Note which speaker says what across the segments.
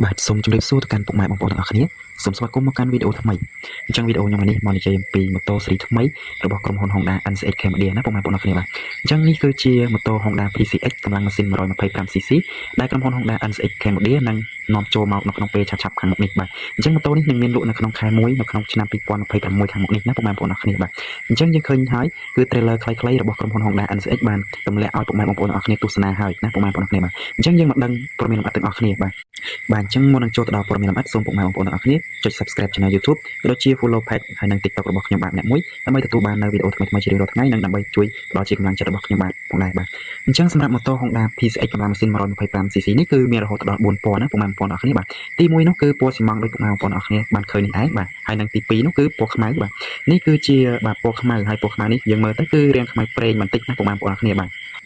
Speaker 1: បាទសូមជម្រាបសួរទៅកាន់ពុកម៉ែបងប្អូនទាំងអស់គ្នាសូមស្វាគមន៍មកកាន់វីដេអូថ្មីអញ្ចឹងវីដេអូខ្ញុំនេះមកនិយាយអំពីម៉ូតូស៊េរីថ្មីរបស់ក្រុមហ៊ុន Honda NSX Cambodia ណាពុកម៉ែបងប្អូនទាំងអស់គ្នាបាទអញ្ចឹងនេះគឺជាម៉ូតូ Honda PCX កម្លាំងម៉ាស៊ីន 125cc ដែលក្រុមហ៊ុន Honda NSX Cambodia នឹងនាំចូលមកនៅក្នុងពេលឆាប់ៗខាងមុខនេះបាទអញ្ចឹងម៉ូតូនេះនឹងមានលក់នៅក្នុងខែ1នៅក្នុងឆ្នាំ2026ខាងមុខនេះណាពុកម៉ែបងប្អូនទាំងអស់គ្នាបាទអញ្ចឹងយើងឃើញហើយគឺ trailer ខ្លីៗរបស់ក្រុមហ៊ុន Honda NSX បានទម្លាក់ឲ្យពុកម៉ែបងប្អូនទាំងអស់គ្នាទស្សនាហើយណាពុកម៉ែបងប្អូនទាំងអស់គ្នាបាទអញ្ចឹងយើងមកដឹងព័ត៌មានលម្អិតទាំងអស់គ្នាបាទអញ្ចឹងមុននឹងចូលទៅដល់ព័ត៌មានលម្អិតសូមពុកម៉ែបងប្អូនទាំងអស់គ្នាចុច Subscribe Channel YouTube ក៏ដូចជា Follow Page ហើយនិង TikTok របស់ខ្ញុំបាទអ្នកមួយដើម្បីទទួលបាននូវវីដេអូថ្មីៗជារៀងរាល់ថ្ងៃនិងដើម្បីជួយផ្ដល់ជាកម្លាំងចិត្តរបស់ខ្ញុំបាទផងដែរបាទអញ្ចឹងសម្រាប់ម៉ូតូ Honda PCX កម្លាំងម៉ាស៊ីន 125cc នេះគឺមានរហូតដល់4ពណ៌ណាពុកម៉ែបងប្អូនទាំងអស់គ្នាបាទទី1នោះគឺពណ៌ស៊ីម៉ង់ដូចពុកម៉ែបងប្អូនទាំងអស់គ្នាបានឃើញនេះឯងបាទហើយនិងទី2នោះគឺពណ៌ខ្មៅបាទនេះគឺជាបាទពណ៌ខ្មៅហើយពណ៌ខ្មៅនេះយើងមើលទៅគឺរាងខ្មៅប្រេងបន្តិចណាពុកម៉ែបងប្អូនទាំងអស់គ្ន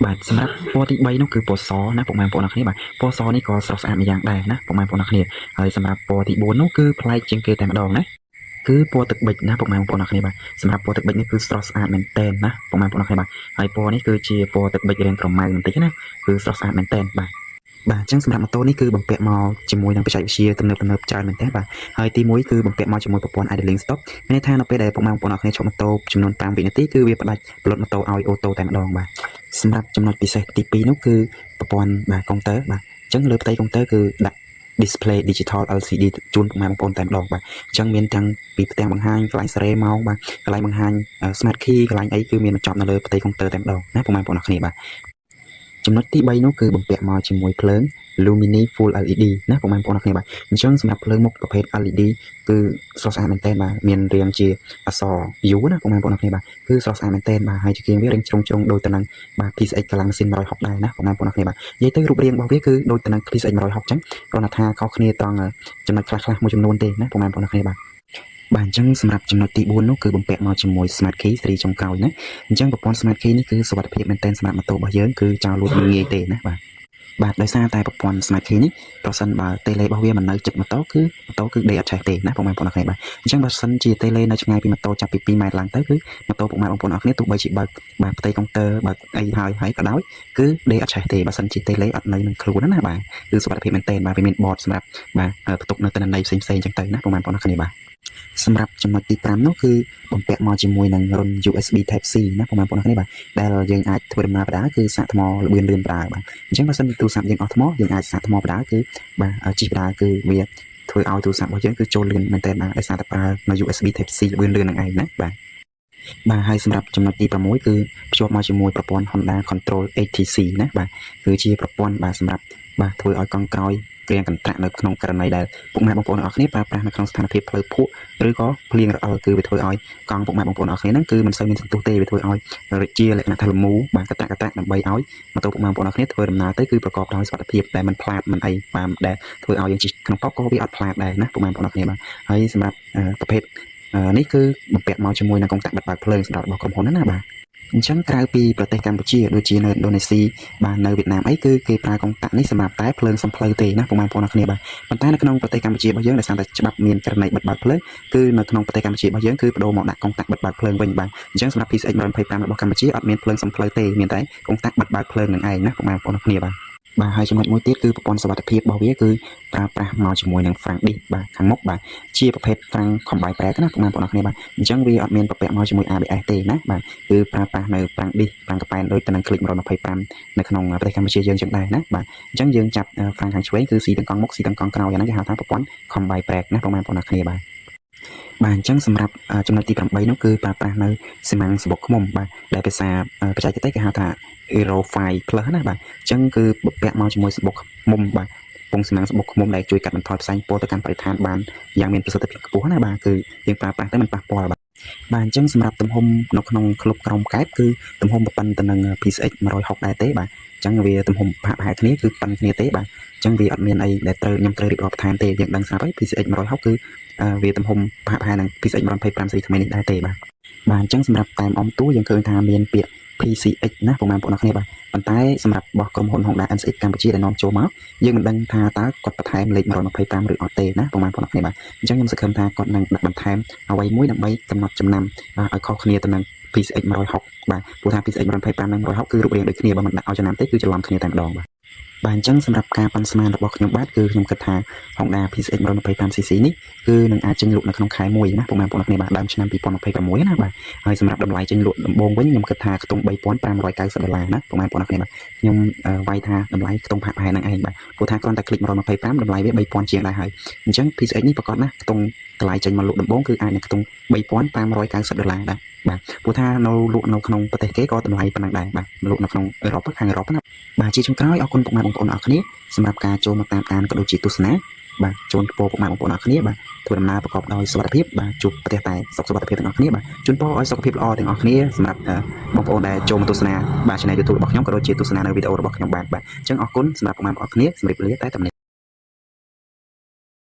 Speaker 1: ាបាទសម្រាប់ពណ៌ទី3នោះគឺពណ៌សណាពុកម៉ែបងប្អូនទាំងអស់គ្នាបាទពណ៌សនេះក៏ស្រស់ស្អាតម្យ៉ាងដែរណាពុកម៉ែបងប្អូនទាំងអស់គ្នាហើយសម្រាប់ពណ៌ទី4នោះគឺប្លែកជាងគេតែម្ដងណាគឺពណ៌ទឹកប៊ិចណាពុកម៉ែបងប្អូនទាំងអស់គ្នាបាទសម្រាប់ពណ៌ទឹកប៊ិចនេះគឺស្រស់ស្អាតមែនតែនណាពុកម៉ែបងប្អូនទាំងអស់គ្នាបាទហើយពណ៌នេះគឺជាពណ៌ទឹកប៊ិចរាងក្រមៅបន្តិចណាគឺស្រស់ស្អាតមែនតែនបាទអញ្ចឹងសម្រាប់ម៉ូតូនេះគឺបំពាក់មកជាមួយនឹងបច្ចេកវិទ្យាទំនើបច្រើនមែនទេបាទហើយទី1គឺបំពាក់មកជាមួយប្រព័ន្ធ idling stop មានន័យថានៅពេលដែលពុកម៉ែបងប្អូនអរគ្នាឈប់ម៉ូតូចំនួន5វិនាទីគឺវាផ្ដាច់ប្លុតម៉ូតូឲ្យអូតូតែម្ដងបាទសម្រាប់ចំណុចពិសេសទី2នោះគឺប្រព័ន្ធបាទកុងទ័របាទអញ្ចឹងលើផ្ទៃកុងទ័រគឺដាក់ display digital LCD ជូនពុកម៉ែបងប្អូនតែម្ដងបាទអញ្ចឹងមានទាំងពីផ្ទាំងបង្ហាញកន្លែងសេរីម៉ោងបាទកន្លែងបង្ហាញ smart key កន្លែងអីគឺមានបញ្ចប់នៅលើផ្ទៃកុងទ័រតែម្ដងណាពុកម៉ែបងប្អូនអរគ្នាបាទចំណុចទី3នោះគឺបំពាក់មកជាមួយភ្លើង Lumini Full LED ណាពុកម៉ែបងប្អូនអរគ្នាបាទអញ្ចឹងសម្រាប់ភ្លើងមុខប្រភេទ LED គឺស្រស់ស្អាតមែនទែនបាទមានរាងជាអក្សរ U ណាពុកម៉ែបងប្អូនអរគ្នាបាទគឺស្រស់ស្អាតមែនទែនបាទហើយជាជាងវារាងជ្រុងដូចទៅនឹងបាទ PCX កម្លាំងម៉ាស៊ីន160ដែរណាពុកម៉ែបងប្អូនអរគ្នាបាទនិយាយទៅរូបរាងរបស់វាគឺដូចទៅនឹង PCX 160អញ្ចឹងគ្រាន់តែថាខុសគ្នាត្រង់ចំណុចខ្លះៗមួយចំនួនទេណាពុកម៉ែបងប្អូនអរគ្នាបាទអញ្ចឹងសម្រាប់ចំណុចទី4នោះគឺបំពាក់មកជាមួយ Smart Key ស៊េរីចុងក្រោយណាអញ្ចឹងប្រព័ន្ធ Smart Key នេះគឺសុវត្ថិភាពមែនទែនសម្រាប់ម៉ូតូរបស់យើងគឺចោលលួចមិនងាយទេណាបាទដោយសារតែប្រព័ន្ធ Smart Key នេះប្រសិនបើតេឡេរបស់វាមិននៅជិតម៉ូតូគឺម៉ូតូគឺដេកអត់ឆេះទេណាពុកម៉ែបងប្អូនអរគ្នាបាទអញ្ចឹងបើសិនជាតេឡេនៅឆ្ងាយពីម៉ូតូចាប់ពី2ម៉ែត្រឡើងទៅគឺម៉ូតូពុកម៉ែបងប្អូនអរគ្នាទោះបីជាបើកបាទផ្ទៃកុងទ័របើកអីហើយក៏ដោយគឺដេកអត់ឆេះទេបើសិនជាតេឡេអត់នៅនឹងខ្លួនណាបាទគឺសុវត្ថិភាពមែនទែនបាទវាមានបតសម្រាប់បាទផ្ទុកនៅទិន្នន័យផ្សេងៗអញ្ចឹងទៅណាពុកម៉ែបងប្អូនអរគ្នាបាទសម្រាប់ចំណុចទី5នោះគឺបំពាក់មកជាមួយនឹងរុន USB Type C ណាពុកម៉ែបងប្អូនគ្នាបាទដែលយើងអាចធ្វើដំណើរបដាគឺសាកថ្មលឿនបដាបាទអញ្ចឹងបើសិនទូរស័ព្ទយើងអស់ថ្មយើងអាចសាកថ្មបដាគឺបាទជីបដាគឺវាធ្វើឲ្យទូរស័ព្ទរបស់យើងគឺចូលលឿនមែនទែនបាទដោយសារតែប្រើនៅ USB Type C លឿននឹងឯងណាបាទហើយសម្រាប់ចំណុចទី6គឺភ្ជាប់មកជាមួយប្រព័ន្ធ Honda Control ATC ណាបាទគឺជាប្រព័ន្ធបាទសម្រាប់បាទធ្វើឲ្យកង់ក្រោយគ្រាកន្ត្រាក់នៅក្នុងករណីដែលពុកម៉ែបងប្អូនអរគ្នាប្រើប្រាស់នៅក្នុងស្ថានភាពផ្លូវភក់ឬក៏ភ្លៀងរអិលគឺវាធ្វើឲ្យកង់ពុកម៉ែបងប្អូនអរគ្នាហ្នឹងគឺមិនសូវមានសន្ទុះទេវាធ្វើឲ្យជាលក្ខណៈថាលមូបាទកត្រាក់ដើម្បីឲ្យម៉ូតូពុកម៉ែបងប្អូនអរគ្នាធ្វើដំណើរទៅគឺប្រកបដោយសុវត្ថិភាពដែលមិនផ្លាតមិនអីបាទដែលធ្វើឲ្យយើងជិះក្នុងប៉ុកក៏វាអត់ផ្លាតដែរណាពុកម៉ែបងប្អូនអរគ្នាបាទហើយសម្រាប់ប្រភេទនេះគឺបំពាក់មកជាមួយនឹងកុងតាក់បិទបើកភ្លើងសម្រាប់របស់ក្រុមហ៊ុនណាបាទអញ្ចឹងក្រៅពីប្រទេសកម្ពុជាដូចជានៅឥណ្ឌូនេស៊ីបាទនៅវៀតណាមអីគឺគេប្រើកុងតាក់នេះសម្រាប់តែភ្លើងសំផ្លូវទេណាពុកម៉ែបងប្អូនអរគ្នាបាទប៉ុន្តែនៅក្នុងប្រទេសកម្ពុជារបស់យើងដោយសារតែច្បាប់មានករណីបិទបើកភ្លើងគឺនៅក្នុងប្រទេសកម្ពុជារបស់យើងគឺបដូរមកដាក់កុងតាក់បិទបើកភ្លើងវិញបាទអញ្ចឹងសម្រាប់ PCX 125របស់កម្ពុជាអត់មានភ្លើងសំផ្លូវទេមានតែកុងតាក់បិទបើកភ្លើងនឹងឯងណាពុកម៉ែបងប្អូនអរគ្នាបាទហើយចំណុចមួយទៀតគឺប្រព័ន្ធសុវត្ថិភាពរបស់វាគឺប្រើប្រាស់មកជាមួយនឹង Frank Disc បាទខាងមុខបាទជាប្រភេទ Frank Combine Brake ណាពុកម៉ែបងប្អូនអរគ្នាបាទអញ្ចឹងវាអត់មានប្រពាក់មកជាមួយ ABS ទេណាបាទគឺប្រើប្រាស់នៅ Frank Disc Frank Combine ដូចទៅនឹង Click 125នៅក្នុងប្រទេសកម្ពុជាយើងចឹងដែរណាបាទអញ្ចឹងយើងចាប់ Frank ខាងឆ្វេងគឺស៊ីទាំងកង់មុខស៊ីទាំងកង់ក្រោយអាហ្នឹងគេហៅថាប្រព័ន្ធ Combine Brake ណាពុកម៉ែបងប្អូនអរគ្នាបាទអញ្ចឹងសម្រាប់ចំណុចទី8នោះគឺប្រើប្រាស់នៅស៊ីម៉ាំងសបុកឃ្មុំបាទដែលភាសាបច្ចេកទេសគេហៅថា Aero 5 Plus ណាបាទអញ្ចឹងគឺបំពាក់មកជាមួយសបុកឃ្មុំបាទពងស៊ីម៉ាំងសបុកឃ្មុំដែលជួយកាត់បន្ថយផ្សែងពុលទៅកាន់បរិស្ថានបានយ៉ាងមានប្រសិទ្ធភាពខ្ពស់ណាបាទគឺយើងប្រើប្រាស់ទៅមិនប៉ះពាល់បាទអញ្ចឹងសម្រាប់ទំហំនៅក្នុងក្លុបក្រោមកែបគឺទំហំប៉ុណ្ណឹងទៅនឹង PCX 160ដែរទេបាទអញ្ចឹងវាទំហំប្រហែលគ្នាគឺប៉ុណ្ណឹងគ្នាទេបាទអញ្ចឹងវាអត់មានអីដែលខ្ញុំត្រូវរៀបរាប់បន្ថែមទេយើងដឹងស្រាប់ហើយ PCX 160គឺវាទំហំប្រហែលនឹង PCX 125ស៊េរីថ្មីនេះដែរទេបាទអញ្ចឹងសម្រាប់តែមអមទូយើងឃើញថាមានពាក្យ PCX ណាពុកម៉ែបងប្អូនអរគ្នាបាទប៉ុន្តែសម្រាប់របស់ក្រុមហ៊ុន Honda NSX កម្ពុជាដែលនាំចូលមកយើងមិនដឹងថាតើគាត់បន្ថែមលេខ125ឬអត់ទេណាពុកម៉ែបងប្អូនអរគ្នាបាទអញ្ចឹងខ្ញុំសង្ឃឹមថាគាត់នឹងដាក់បន្ថែមអ្វីមួយដើម្បីកំណត់ចំណាំឲ្យខុសគ្នាទៅនឹង PCX 160បាទព្រោះថា PCX 125និង160គឺរូបរាងដូចគ្នាបើមិនដាក់ឲ្យចំណាំទេគឺច្រឡំគ្នាតែម្ដងបាទ បាទអញ្ចឹងសម្រាប់ការប៉ាន់ស្មានរបស់ខ្ញុំបាទគឺខ្ញុំគិតថា Honda PCX 125cc នេះគឺនឹងអាចចេញលក់នៅក្នុងខែ1ណាពុកម៉ែបងប្អូនគ្នាបាទដើមឆ្នាំ2026ណាបាទហើយសម្រាប់តម្លៃចេញលក់ដំបូងវិញខ្ញុំគិតថាខ្ទង់$3,590ណាពុកម៉ែបងប្អូនគ្នាបាទខ្ញុំវាយថាតម្លៃខ្ទង់ប្រហែលហ្នឹងឯងបាទព្រោះថាគ្រាន់តែคลิก125តម្លៃវា$3,000ជាងដែរហើយអញ្ចឹង PCX នេះប្រកាសណាខ្ទង់តម្លៃចេញមកលក់ដំបូងគឺអាចនឹងខ្ទង់$3,590ដែរបាទព្រោះថានៅលក់នៅក្នុងប្រទេសគេក៏តម្លៃប៉ុណ្ណឹងដែរបាទលក់នៅក្នុងអឺរ៉ុបខាងអឺរ៉ុបណាបាទជាចុងក្រោយអរគុណពុកម៉ែបងប្អូនអរគ្នាសម្រាប់ការចូលមកតាមដានក៏ដូចជាទស្សនាបាទជូនពរពុកម៉ែបងប្អូនអរគ្នាបាទធ្វើដំណើរប្រកបដោយសុវត្ថិភាពបាទជួបប្រទេសតែសុខសុវត្ថិភាពទាំងអស់គ្នាបាទជូនពរឲ្យសុខភាពល្អទាំងអស់គ្នាសម្រាប់បងប្អូនដែលចូលមកទស្សនាបាទ Channel YouTube របស់ខ្ញុំក៏ដូចជាទស្សនានៅវីដេអូរបស់ខ្ញុំបាទអញ្ចឹងអរគុណសម្រាប់ពុកម៉ែបងប្អូនអរគ្នាសម្រាប់លាតែ